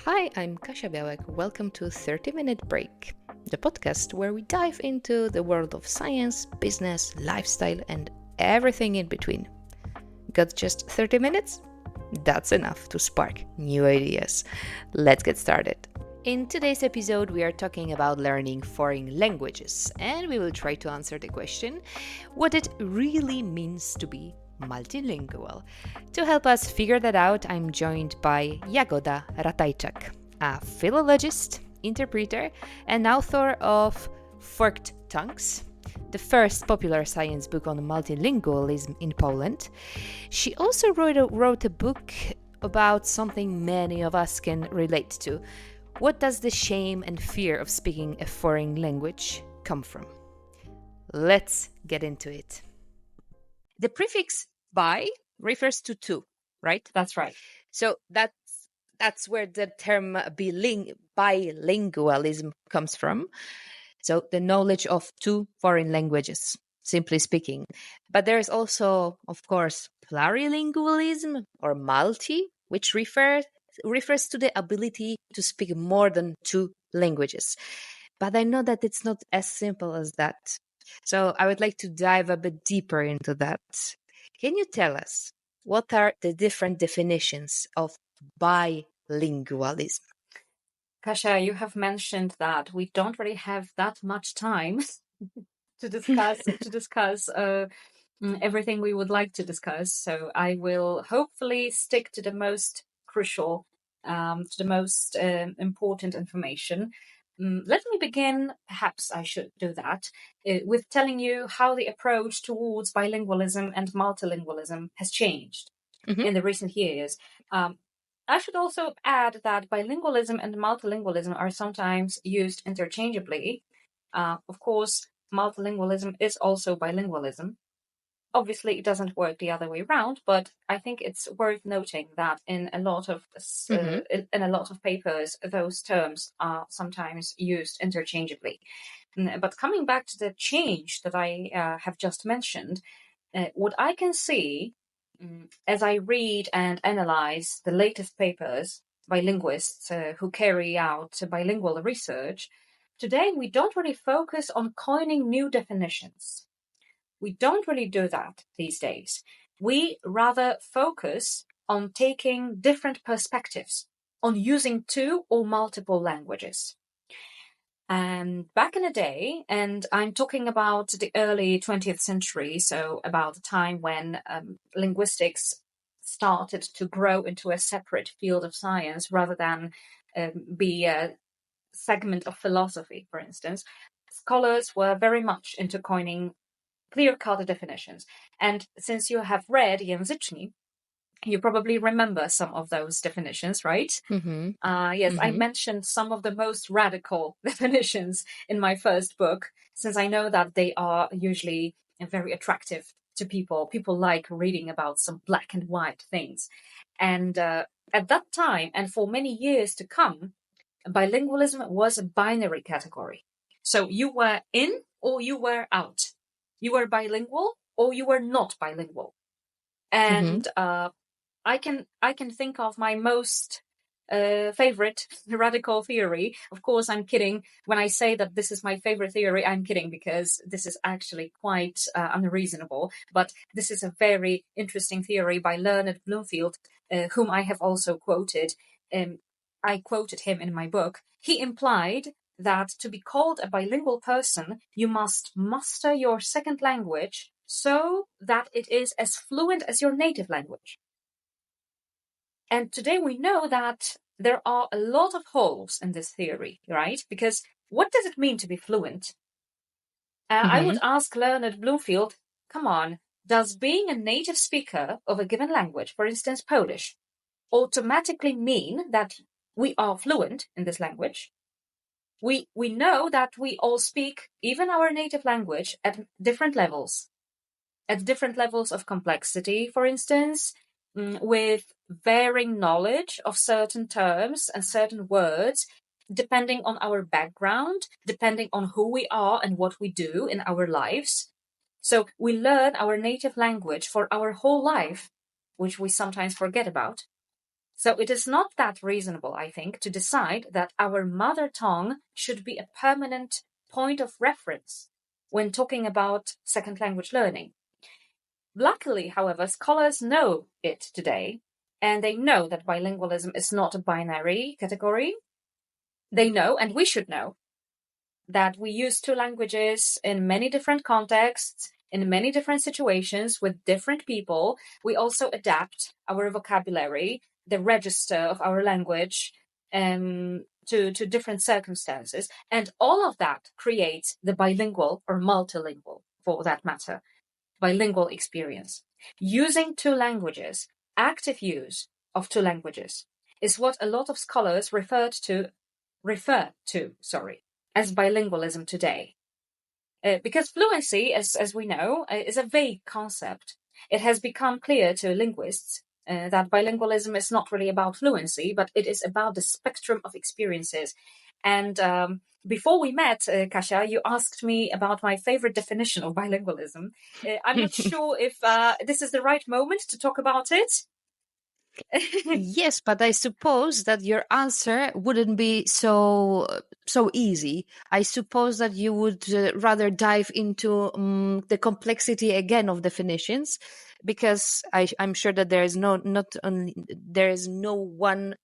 Hi, I'm Kasia Białek. Welcome to 30-Minute Break, the podcast where we dive into the world of science, business, lifestyle, and everything in between. Got just 30 minutes? That's enough to spark new ideas. Let's get started. In today's episode, we are talking about learning foreign languages, and we will try to answer the question what it really means to be multilingual. To help us figure that out, I'm joined by Jagoda Ratajczak, a philologist, interpreter, and author of Forked Tongues, the first popular science book on multilingualism in Poland. She also wrote a book about something many of us can relate to. What does the shame and fear of speaking a foreign language come from? Let's get into it. The prefix bi refers to two, right? That's right. So that's where the term bilingualism comes from. So the knowledge of two foreign languages, simply speaking. But there's also, of course, plurilingualism or multi, which refers to the ability to speak more than two languages. But I know that it's not as simple as that. So I would like to dive a bit deeper into that. Can you tell us what are the different definitions of bilingualism? Kasia, you have mentioned that we don't really have that much time to discuss everything we would like to discuss. So I will hopefully stick to the most crucial, to the most important information. Let me begin, perhaps I should do that, with telling you how the approach towards bilingualism and multilingualism has changed in the recent years. I should also add that bilingualism and multilingualism are sometimes used interchangeably. Of course, multilingualism is also bilingualism. Obviously, it doesn't work the other way around, but I think it's worth noting that in a lot of papers, those terms are sometimes used interchangeably. But coming back to the change that I have just mentioned, what I can see as I read and analyze the latest papers by linguists who carry out bilingual research, today we don't really focus on coining new definitions. We don't really do that these days. We rather focus on taking different perspectives, on using two or multiple languages. And back in the day, and I'm talking about the early 20th century, so about the time when linguistics started to grow into a separate field of science rather than be a segment of philosophy, for instance, scholars were very much into coining clear-cut definitions. And since you have read Języki, you probably remember some of those definitions, right? Yes, I mentioned some of the most radical definitions in my first book, since I know that they are usually very attractive to people. People like reading about some black and white things. And at that time, and for many years to come, bilingualism was a binary category. So you were in or you were out. You were bilingual or you were not bilingual. And I can think of my most favorite radical theory. Of course, I'm kidding. When I say that this is my favorite theory, I'm kidding because this is actually quite unreasonable. But this is a very interesting theory by Leonard Bloomfield, whom I have also quoted. I quoted him in my book. He implied that to be called a bilingual person, you must master your second language so that it is as fluent as your native language. And today we know that there are a lot of holes in this theory, right? Because what does it mean to be fluent? I would ask Leonard Bloomfield, come on, does being a native speaker of a given language, for instance, Polish, automatically mean that we are fluent in this language? We know that we all speak even our native language at different levels of complexity, for instance, with varying knowledge of certain terms and certain words, depending on our background, depending on who we are and what we do in our lives. So we learn our native language for our whole life, which we sometimes forget about. So it is not that reasonable, I think, to decide that our mother tongue should be a permanent point of reference when talking about second language learning. Luckily, however, scholars know it today, and they know that bilingualism is not a binary category. They know, and we should know, that we use two languages in many different contexts, in many different situations with different people. We also adapt our vocabulary, the register of our language, to different circumstances. And all of that creates the bilingual or multilingual, for that matter, bilingual experience. Using two languages, active use of two languages, is what a lot of scholars refer to as bilingualism today. Because fluency, as we know, is a vague concept. It has become clear to linguists that bilingualism is not really about fluency, but it is about the spectrum of experiences. And before we met, Kasia, you asked me about my favorite definition of bilingualism. I'm not sure if this is the right moment to talk about it. Yes, but I suppose that your answer wouldn't be so easy. I suppose that you would rather dive into the complexity again of definitions, because I'm sure that there is no one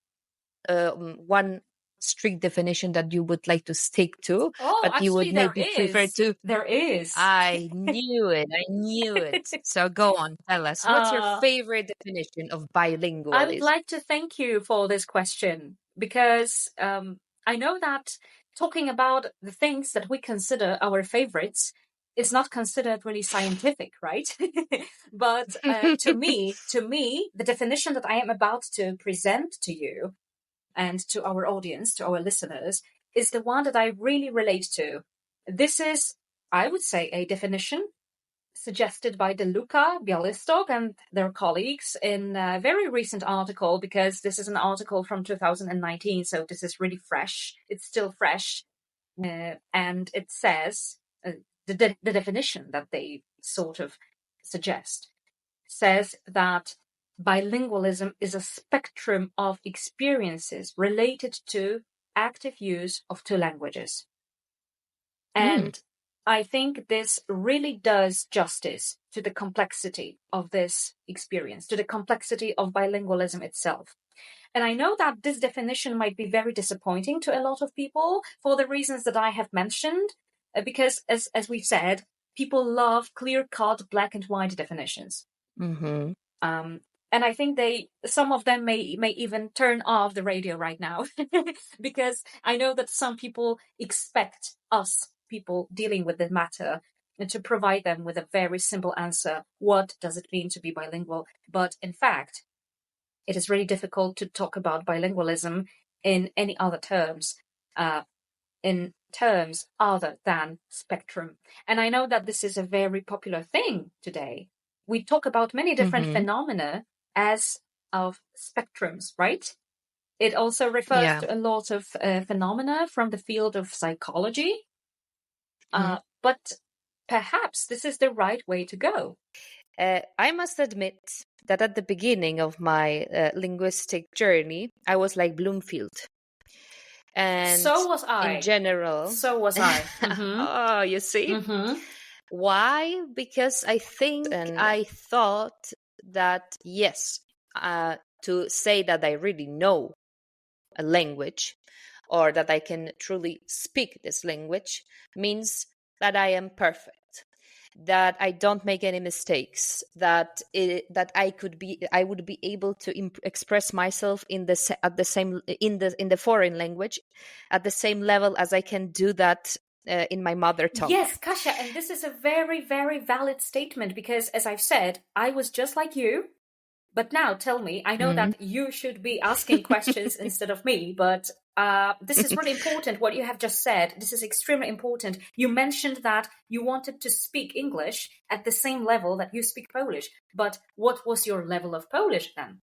strict definition that you would like to stick to, but you would maybe prefer to. There is. I knew it. So go on, tell us. What's your favorite definition of bilingualism? I would like to thank you for this question, because I know that talking about the things that we consider our favorites is not considered really scientific, right? But to me, the definition that I am about to present to you and to our audience, to our listeners, is the one that I really relate to. This is, I would say, a definition suggested by De Luca, Bialystok, and their colleagues in a very recent article, because this is an article from 2019, so this is really fresh. It's still fresh. And it says, the definition that they sort of suggest says that bilingualism is a spectrum of experiences related to active use of two languages. And I think this really does justice to the complexity of this experience, to the complexity of bilingualism itself. And I know that this definition might be very disappointing to a lot of people for the reasons that I have mentioned, because as we've said, people love clear-cut black and white definitions. Mm-hmm. And I think some of them may even turn off the radio right now, because I know that some people expect us, people dealing with the matter, to provide them with a very simple answer. What does it mean to be bilingual? But in fact, it is really difficult to talk about bilingualism in any other terms, in terms other than spectrum. And I know that this is a very popular thing today. We talk about many different phenomena as of spectrums, right? It also refers to a lot of phenomena from the field of psychology. But perhaps this is the right way to go. I must admit that at the beginning of my linguistic journey, I was like Bloomfield. And so was I. In general. So was I. Oh, you see? Why? Because I thought that, yes, to say that I really know a language, or that I can truly speak this language, means that I am perfect, that I don't make any mistakes, that I would be able to express myself in the foreign language at the same level as I can do that in my mother tongue. Yes, Kasia, and this is a very, very valid statement, because as I've said, I was just like you. But now tell me, I know that you should be asking questions instead of me, but this is really important, what you have just said. This is extremely important. You mentioned that you wanted to speak English at the same level that you speak Polish. But what was your level of Polish then?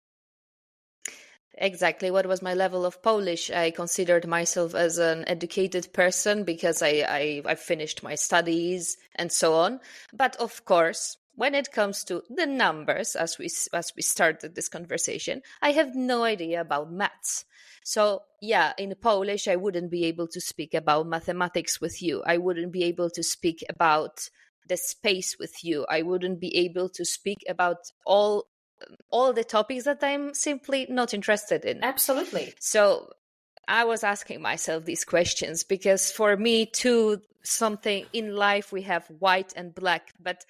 Exactly. What was my level of Polish? I considered myself as an educated person because I finished my studies and so on. But of course, when it comes to the numbers, as we started this conversation, I have no idea about maths. So yeah, in Polish, I wouldn't be able to speak about mathematics with you. I wouldn't be able to speak about the space with you. I wouldn't be able to speak about all the topics that I'm simply not interested in. Absolutely. So I was asking myself these questions because for me too, something in life we have white and black, but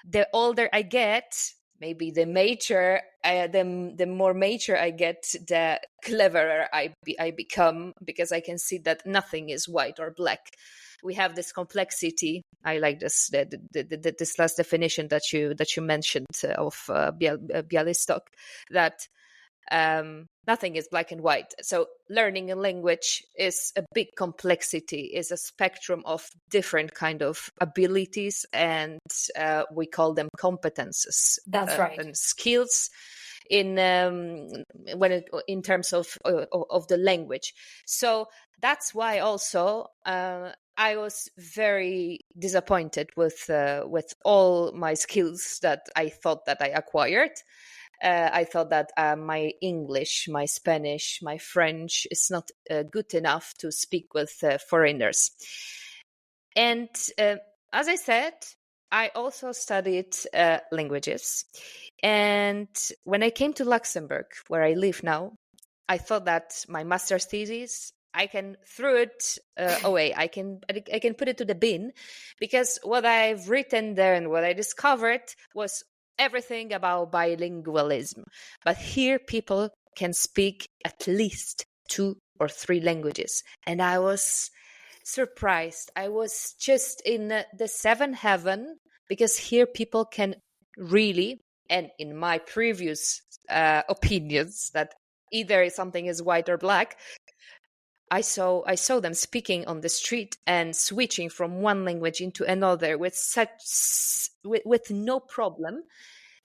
the older I get, maybe the more mature I get, the cleverer I become, because I can see that nothing is white or black. We have this complexity. I like this this last definition that you mentioned of Bialystok, that nothing is black and white. So learning a language is a big complexity, is a spectrum of different kind of abilities, and we call them competences. That's right. And skills in terms of the language. So that's why also I was very disappointed with all my skills that I thought that I acquired. I thought that my English, my Spanish, my French is not good enough to speak with foreigners. And as I said, I also studied languages. And when I came to Luxembourg, where I live now, I thought that my master's thesis, I can throw it away. I can put it to the bin, because what I've written there and what I discovered was everything about bilingualism. But here people can speak at least 2 or 3 languages. And I was surprised. I was just in the 7th heaven, because here people can really, and in my previous opinions that either something is white or black, I saw them speaking on the street and switching from one language into another with no problem,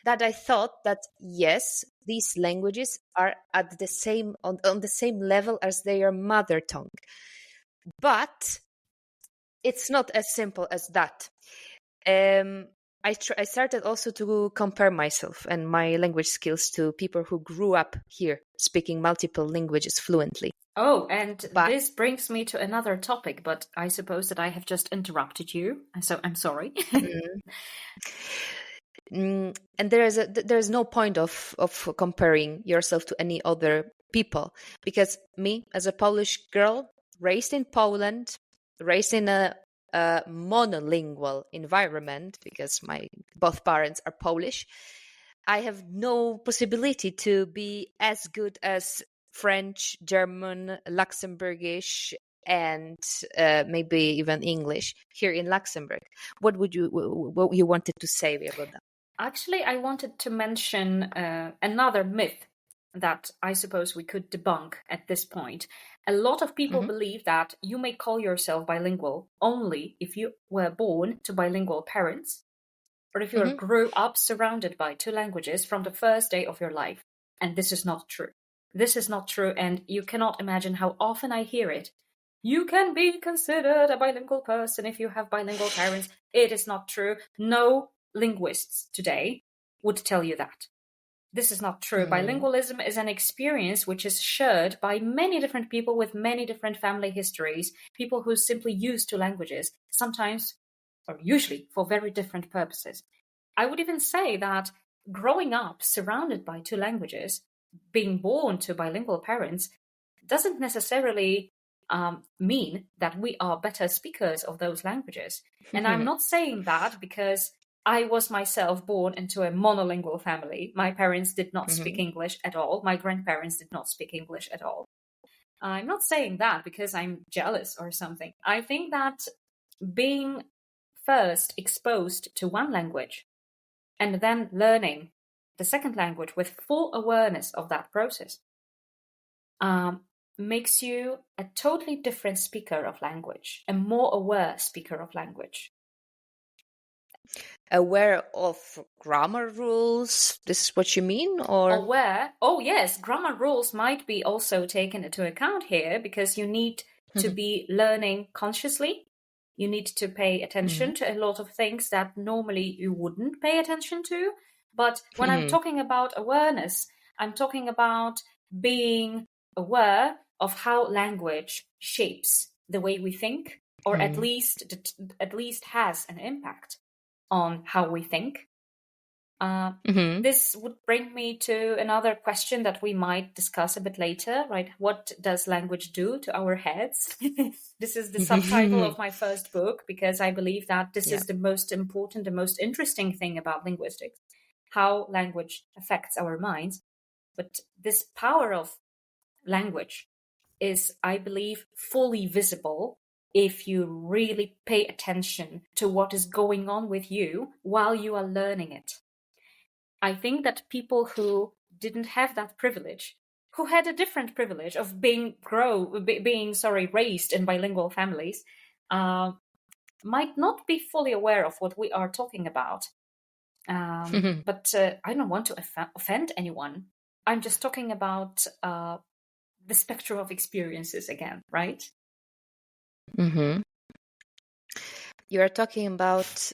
that I thought that yes, these languages are at the same on the same level as their mother tongue. But it's not as simple as that. I started also to compare myself and my language skills to people who grew up here speaking multiple languages fluently. Oh, and this brings me to another topic, but I suppose that I have just interrupted you, so I'm sorry. And there's no point of comparing yourself to any other people, because me, as a Polish girl, raised in Poland, raised in a monolingual environment, because my both parents are Polish, I have no possibility to be as good as French, German, Luxembourgish, and maybe even English here in Luxembourg. What you wanted to say about that? Actually, I wanted to mention another myth that I suppose we could debunk at this point. A lot of people believe that you may call yourself bilingual only if you were born to bilingual parents, or if you grew up surrounded by 2 languages from the first day of your life. And this is not true. This is not true, and you cannot imagine how often I hear it. You can be considered a bilingual person if you have bilingual parents. It is not true. No linguists today would tell you that. This is not true. Bilingualism is an experience which is shared by many different people with many different family histories, people who simply use 2 languages, sometimes or usually for very different purposes. I would even say that growing up surrounded by 2 languages, being born to bilingual parents, doesn't necessarily mean that we are better speakers of those languages. And I'm not saying that because I was myself born into a monolingual family. My parents did not speak English at all. My grandparents did not speak English at all. I'm not saying that because I'm jealous or something. I think that being first exposed to one language and then learning the second language with full awareness of that process makes you a totally different speaker of language, a more aware speaker of language. Aware of grammar rules, this is what you mean? Or aware? Oh yes, grammar rules might be also taken into account here, because you need to be learning consciously You need to pay attention to a lot of things that normally you wouldn't pay attention to. But when I'm talking about awareness, I'm talking about being aware of how language shapes the way we think, or at least has an impact on how we think. This would bring me to another question that we might discuss a bit later, right? What does language do to our heads? This is the subtitle of my first book, because I believe that this is the most important, the most interesting thing about linguistics, how language affects our minds. But this power of language is, I believe, fully visible if you really pay attention to what is going on with you while you are learning it. I think that people who didn't have that privilege, who had a different privilege of being raised in bilingual families, might not be fully aware of what we are talking about. But I don't want to offend anyone. I'm just talking about the spectrum of experiences again, right? You are talking about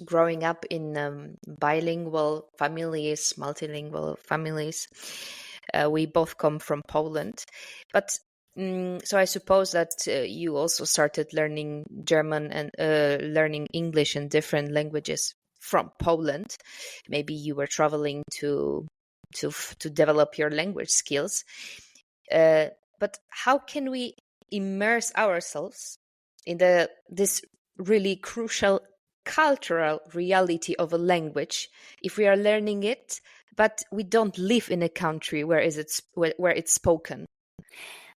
growing up in bilingual families, multilingual families. We both come from Poland. But so I suppose that you also started learning German and learning English and different languages from Poland. Maybe you were traveling to develop your language skills. But how can we immerse ourselves in this really crucial cultural reality of a language if we are learning it, but we don't live in a country where it's spoken?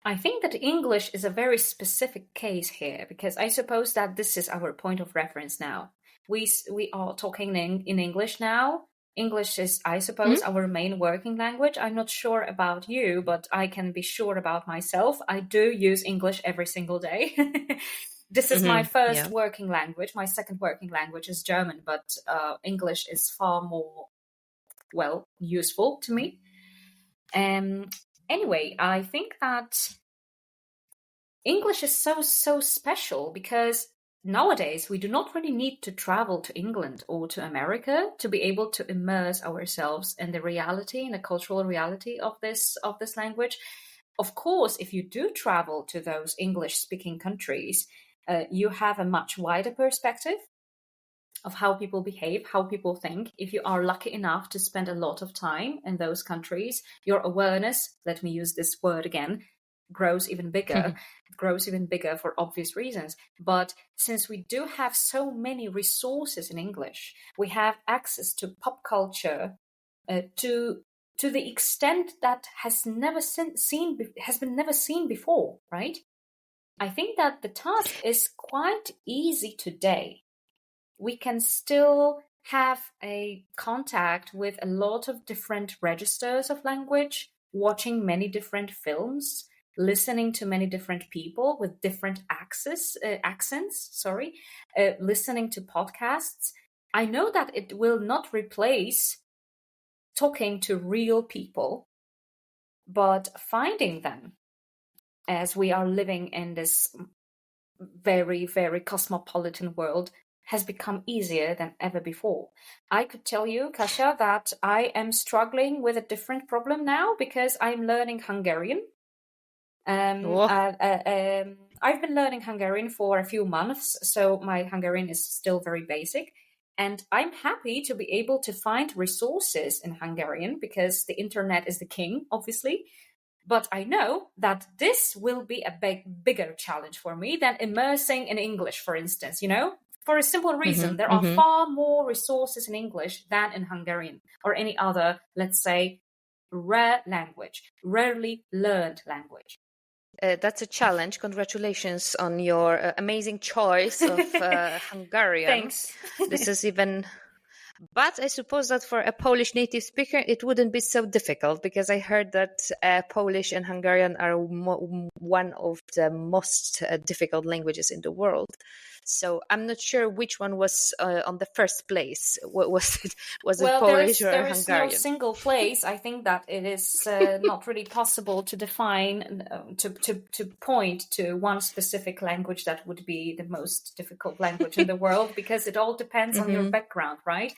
I think that English is a very specific case here, because I suppose that this is our point of reference now. We are talking in English now. English is, I suppose, our main working language. I'm not sure about you, but I can be sure about myself. I do use English every single day. This is my first working language. My second working language is German, but English is far more, useful to me. Anyway, I think that English is so special because nowadays we do not really need to travel to England or to America to be able to immerse ourselves in the reality, in the cultural reality of this language. Of course, if you do travel to those English-speaking countries, you have a much wider perspective of how people behave, how people think. If you are lucky enough to spend a lot of time in those countries, your awareness, let me use this word again, grows even bigger. It grows even bigger for obvious reasons. But since we do have so many resources in English, we have access to pop culture to the extent that has been never seen before, right? I think that the task is quite easy today. We can still have a contact with a lot of different registers of language, watching many different films, listening to many different people with different accents, listening to podcasts. I know that it will not replace talking to real people, but finding them, as we are living in this very, very cosmopolitan world, has become easier than ever before. I could tell you, Kasia, that I am struggling with a different problem now because I'm learning Hungarian. I've been learning Hungarian for a few months, so my Hungarian is still very basic. And I'm happy to be able to find resources in Hungarian because the internet is the king, obviously. But I know that this will be a bigger challenge for me than immersing in English, for instance, for a simple reason. There are far more resources in English than in Hungarian or any other, let's say, rarely learned language. That's a challenge. Congratulations on your amazing choice of Hungarian. Thanks. This is even But I suppose that for a Polish native speaker, it wouldn't be so difficult, because I heard that Polish and Hungarian are one of the most difficult languages in the world. So I'm not sure which one was on the first place. What was it? Was it Polish or there Hungarian? is no single place. I think that it is not really possible to define, to point to one specific language that would be the most difficult language in the world, because it all depends on your background, right?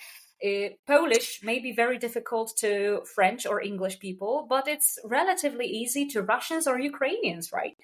Polish may be very difficult to French or English people, but it's relatively easy to Russians or Ukrainians, right?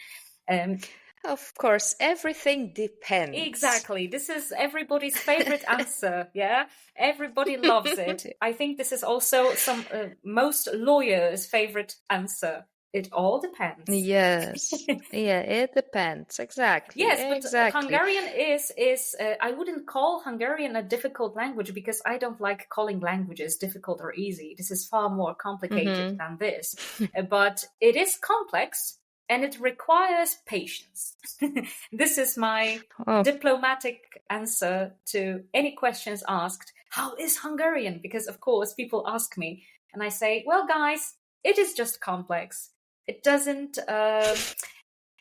Of course, everything depends. Exactly. This is everybody's favorite answer. Yeah, everybody loves it. I think this is also some most lawyers' favorite answer. It all depends. Yes. Yeah, it depends. Exactly. Yes, but exactly. Hungarian is I wouldn't call Hungarian a difficult language, because I don't like calling languages difficult or easy. This is far more complicated than this. But it is complex, and it requires patience. This is my diplomatic answer to any questions asked. How is Hungarian? Because, of course, people ask me, and I say, well, guys, it is just complex. It doesn't...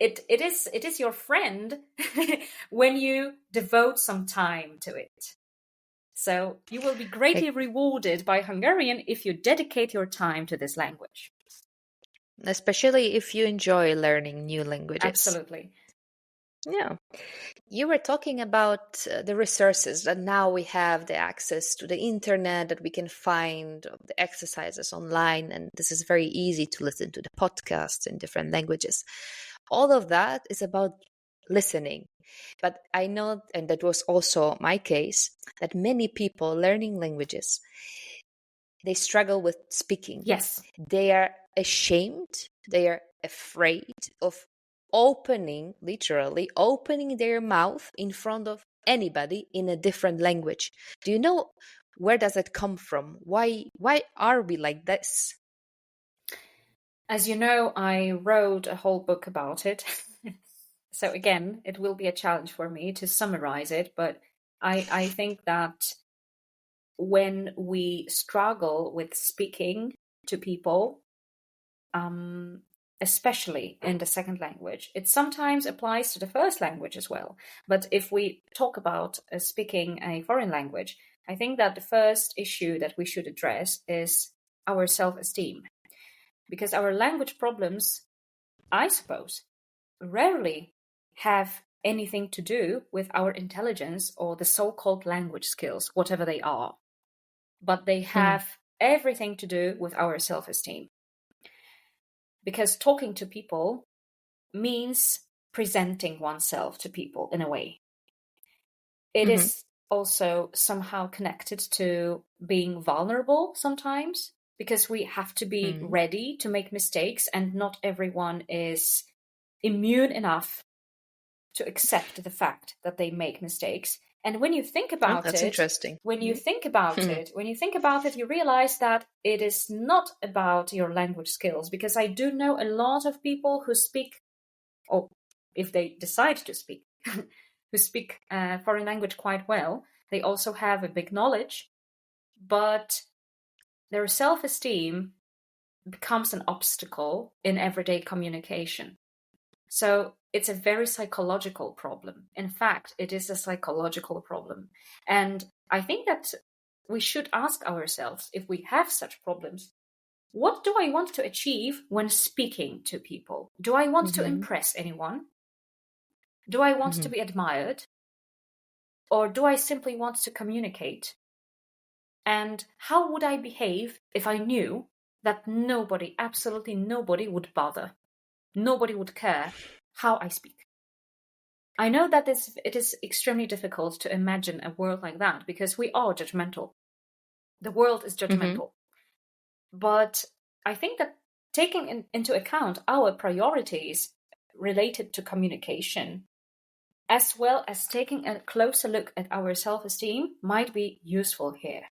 It is your friend when you devote some time to it. So you will be greatly rewarded by Hungarian if you dedicate your time to this language. Especially if you enjoy learning new languages. Absolutely. Yeah. You were talking about the resources, that now we have the access to the internet, that we can find the exercises online, and this is very easy to listen to the podcasts in different languages. All of that is about listening. But I know, and that was also my case, that many people learning languages, they struggle with speaking. Yes. They are ashamed, they are afraid of literally opening their mouth in front of anybody in a different language. Do you know where does it come from? Why are we like this? As you know, I wrote a whole book about it. So again, it will be a challenge for me to summarize it, but I think that when we struggle with speaking to people, especially in the second language, it sometimes applies to the first language as well. But if we talk about speaking a foreign language, I think that the first issue that we should address is our self-esteem. Because our language problems, I suppose, rarely have anything to do with our intelligence or the so-called language skills, whatever they are. But they have everything to do with our self-esteem. Because talking to people means presenting oneself to people in a way. It is also somehow connected to being vulnerable sometimes, because we have to be ready to make mistakes, and not everyone is immune enough to accept the fact that they make mistakes. And when you think about that's interesting. When you think about it, you realize that it is not about your language skills. Because I do know a lot of people who speak, or if they decide to speak, who speak foreign language quite well. They also have a big knowledge, but their self-esteem becomes an obstacle in everyday communication. So it's a very psychological problem. In fact, it is a psychological problem. And I think that we should ask ourselves, if we have such problems, what do I want to achieve when speaking to people? Do I want to impress anyone? Do I want to be admired? Or do I simply want to communicate? And how would I behave if I knew that nobody, absolutely nobody, would bother? Nobody would care how I speak. I know that it is extremely difficult to imagine a world like that, because we are judgmental. The world is judgmental. But I think that taking into account our priorities related to communication, as well as taking a closer look at our self-esteem, might be useful here.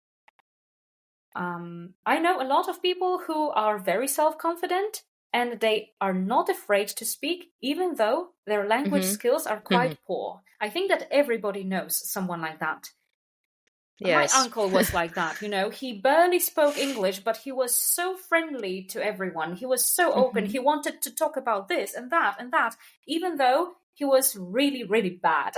I know a lot of people who are very self-confident, and they are not afraid to speak, even though their language skills are quite poor. I think that everybody knows someone like that. My Yes. uncle was like that, he barely spoke English, but he was so friendly to everyone. He was so open. He wanted to talk about this and that, even though he was really, really bad.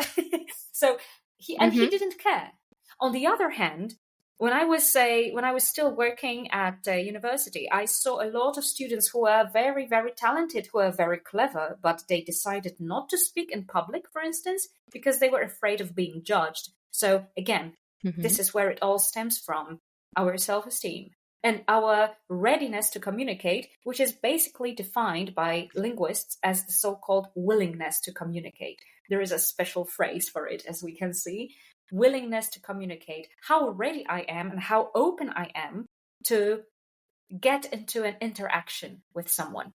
So he didn't care. On the other hand, when I was still working at university, I saw a lot of students who were very, very talented, who were very clever, but they decided not to speak in public, for instance, because they were afraid of being judged. So again, this is where it all stems from, our self-esteem and our readiness to communicate, which is basically defined by linguists as the so-called willingness to communicate. There is a special phrase for it, as we can see. Willingness to communicate, how ready I am and how open I am to get into an interaction with someone.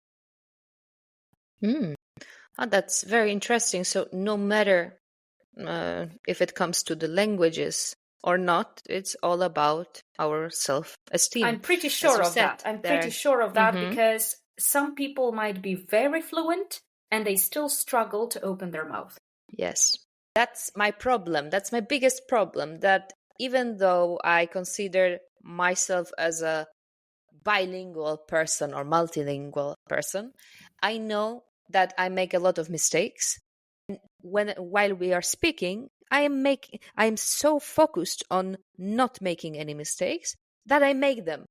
Oh, that's very interesting. So no matter if it comes to the languages or not, it's all about our self-esteem. I'm pretty sure of that. Because some people might be very fluent and they still struggle to open their mouth. Yes. That's my problem. That's my biggest problem, that even though I consider myself as a bilingual person or multilingual person, I know that I make a lot of mistakes. And while we are speaking, I'm so focused on not making any mistakes that I make them.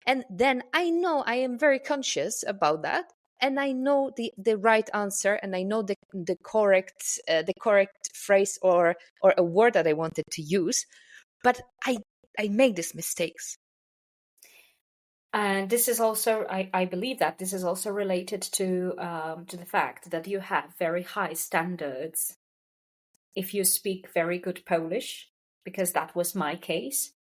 And then I know I am very conscious about that. And I know the right answer, and I know the correct phrase or a word that I wanted to use, but I make these mistakes. And this is also, I believe that this is also related to the fact that you have very high standards. If you speak very good Polish, because that was my case,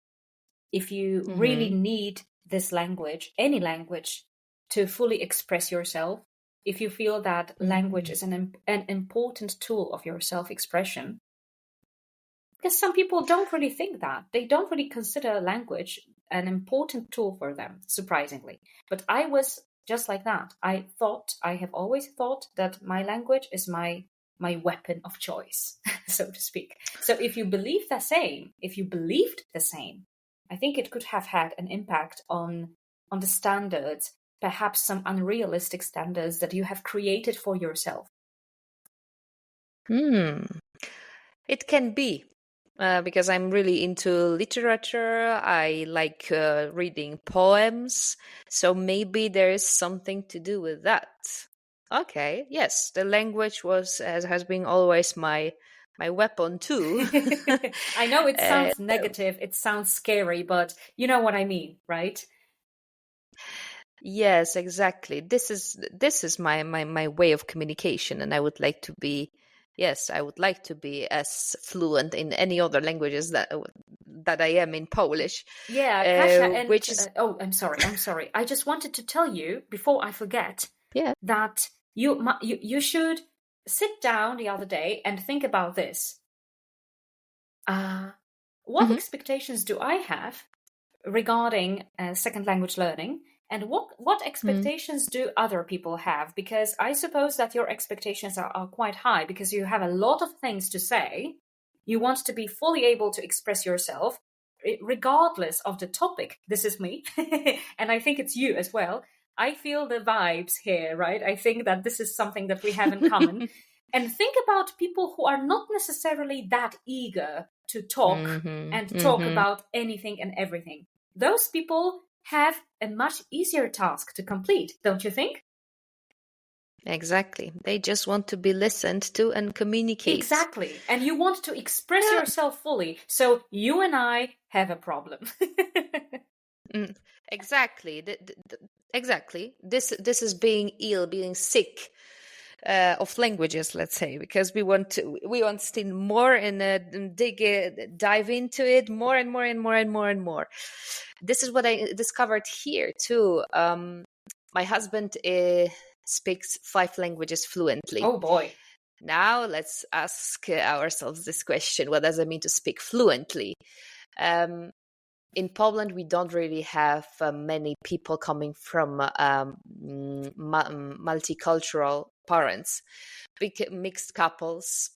if you really need this language, any language, to fully express yourself, if you feel that language is an important tool of your self-expression, because some people don't really think that. They don't really consider language an important tool for them, surprisingly. But I was just like that. I have always thought that my language is my weapon of choice, so to speak. So if you believed the same, I think it could have had an impact on the standards, perhaps some unrealistic standards that you have created for yourself. It can be, because I'm really into literature. I like reading poems, so maybe there is something to do with that. Okay, yes, the language has been always my weapon too. I know it sounds negative, it sounds scary, but you know what I mean, right? Yes, exactly. This is my way of communication, and I would like to be as fluent in any other languages that I am in Polish. Yeah, Kasia, which is I'm sorry. I just wanted to tell you before I forget that you should sit down the other day and think about this. What expectations do I have regarding second language learning? And what expectations do other people have? Because I suppose that your expectations are quite high, because you have a lot of things to say. You want to be fully able to express yourself, regardless of the topic. This is me. And I think it's you as well. I feel the vibes here, right? I think that this is something that we have in common. And think about people who are not necessarily that eager to talk and talk about anything and everything. Those people have a much easier task to complete, don't you think? Exactly. They just want to be listened to and communicate. Exactly. And you want to express yourself fully. So you and I have a problem. Exactly. Exactly. This is being ill, being sick of languages, let's say, because we want still more and dive into it more and more and more and more and more. This is what I discovered here too. My husband speaks 5 languages fluently. Oh boy. Now let's ask ourselves this question: what does it mean to speak fluently? In Poland, we don't really have many people coming from multicultural parents, big mixed couples,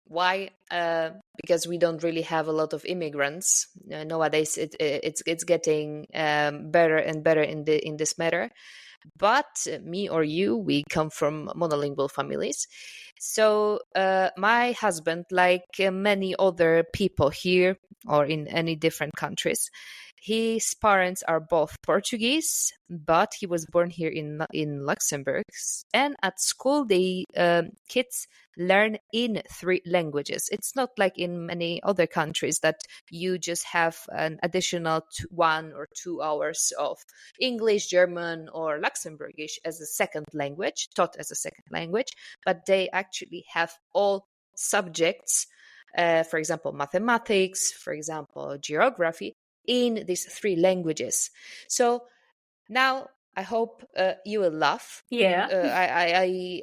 Why? Because we don't really have a lot of immigrants nowadays. It's getting better and better in this matter. But me or you, we come from monolingual families. So my husband, like many other people here or in any different countries, his parents are both Portuguese, but he was born here in Luxembourg. And at school, they kids learn in 3 languages. It's not like in many other countries that you just have an additional 1 or 2 hours of English, German, or Luxembourgish as a second language, taught as a second language, but they actually have all subjects, for example, mathematics, for example, geography, in these 3 languages. So now I hope you will laugh. Yeah.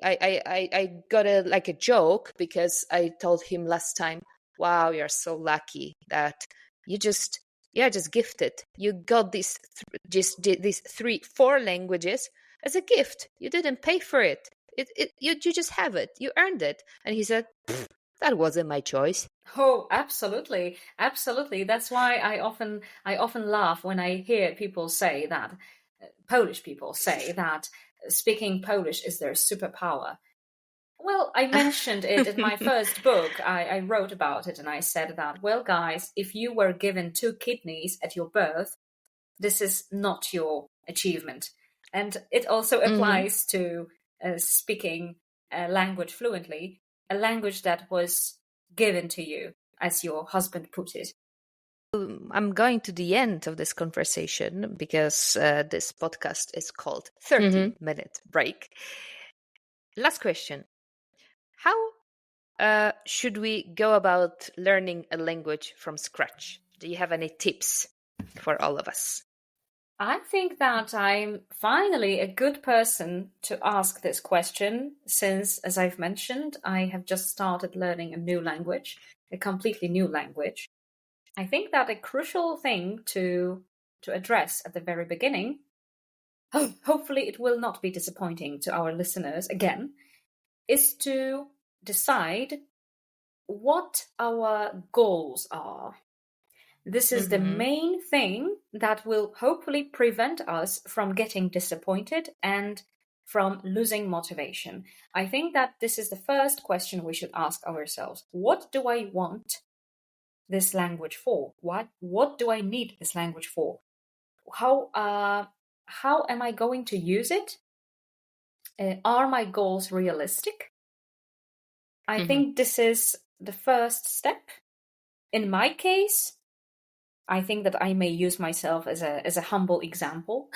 I got a joke because I told him last time, wow, you're so lucky that you're just gifted. You got these 4 languages as a gift. You didn't pay for it. You just have it. You earned it. And he said, that wasn't my choice. Oh, absolutely. Absolutely. That's why I often laugh when I hear people say that, Polish people say that speaking Polish is their superpower. Well, I mentioned it in my first book. I wrote about it and I said that, well, guys, if you were given 2 kidneys at your birth, this is not your achievement. And it also applies to speaking a language fluently, a language that was given to you, as your husband put it. I'm going to the end of this conversation because this podcast is called 30-minute break. Last question. How should we go about learning a language from scratch? Do you have any tips for all of us? I think that I'm finally a good person to ask this question since, as I've mentioned, I have just started learning a new language, a completely new language. I think that a crucial thing to address at the very beginning, hopefully it will not be disappointing to our listeners again, is to decide what our goals are. This is the main thing that will hopefully prevent us from getting disappointed and from losing motivation. I think that this is the first question we should ask ourselves. What do I want this language for? What do I need this language for? How am I going to use it? Are my goals realistic? I think this is the first step. In my case, I think that I may use myself as a humble example.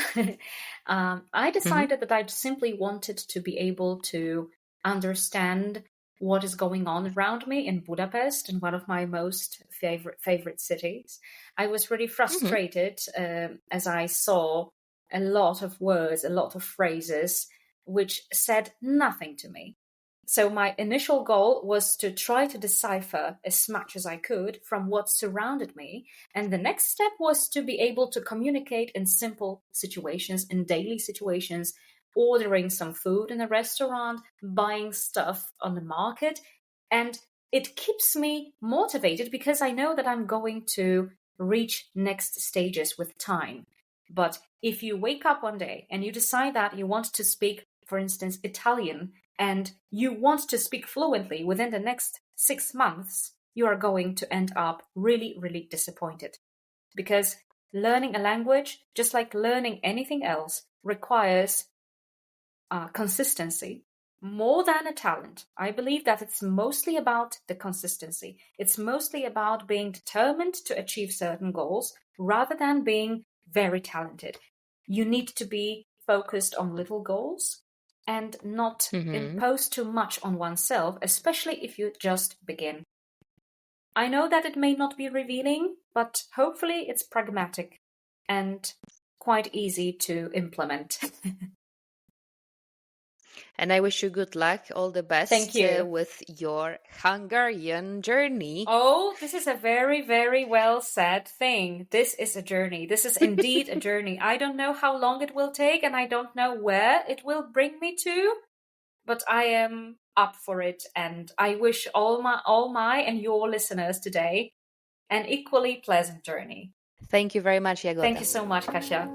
I decided that I simply wanted to be able to understand what is going on around me in Budapest, in one of my most favorite cities. I was really frustrated as I saw a lot of words, a lot of phrases which said nothing to me. So my initial goal was to try to decipher as much as I could from what surrounded me. And the next step was to be able to communicate in simple situations, in daily situations, ordering some food in a restaurant, buying stuff on the market. And it keeps me motivated because I know that I'm going to reach next stages with time. But if you wake up one day and you decide that you want to speak, for instance, Italian, and you want to speak fluently within the next 6 months, you are going to end up really, really disappointed. Because learning a language, just like learning anything else, requires consistency more than a talent. I believe that it's mostly about the consistency. It's mostly about being determined to achieve certain goals rather than being very talented. You need to be focused on little goals and not impose too much on oneself, especially if you just begin. I know that it may not be revealing, but hopefully it's pragmatic and quite easy to implement. And I wish you good luck, all the best. Thank you. With your Hungarian journey. Oh, this is a very, very well said thing. This is a journey. This is indeed a journey. I don't know how long it will take, and I don't know where it will bring me to, but I am up for it, and I wish all my and your listeners today an equally pleasant journey. Thank you very much, Jagoda. Thank you so much, Kasia.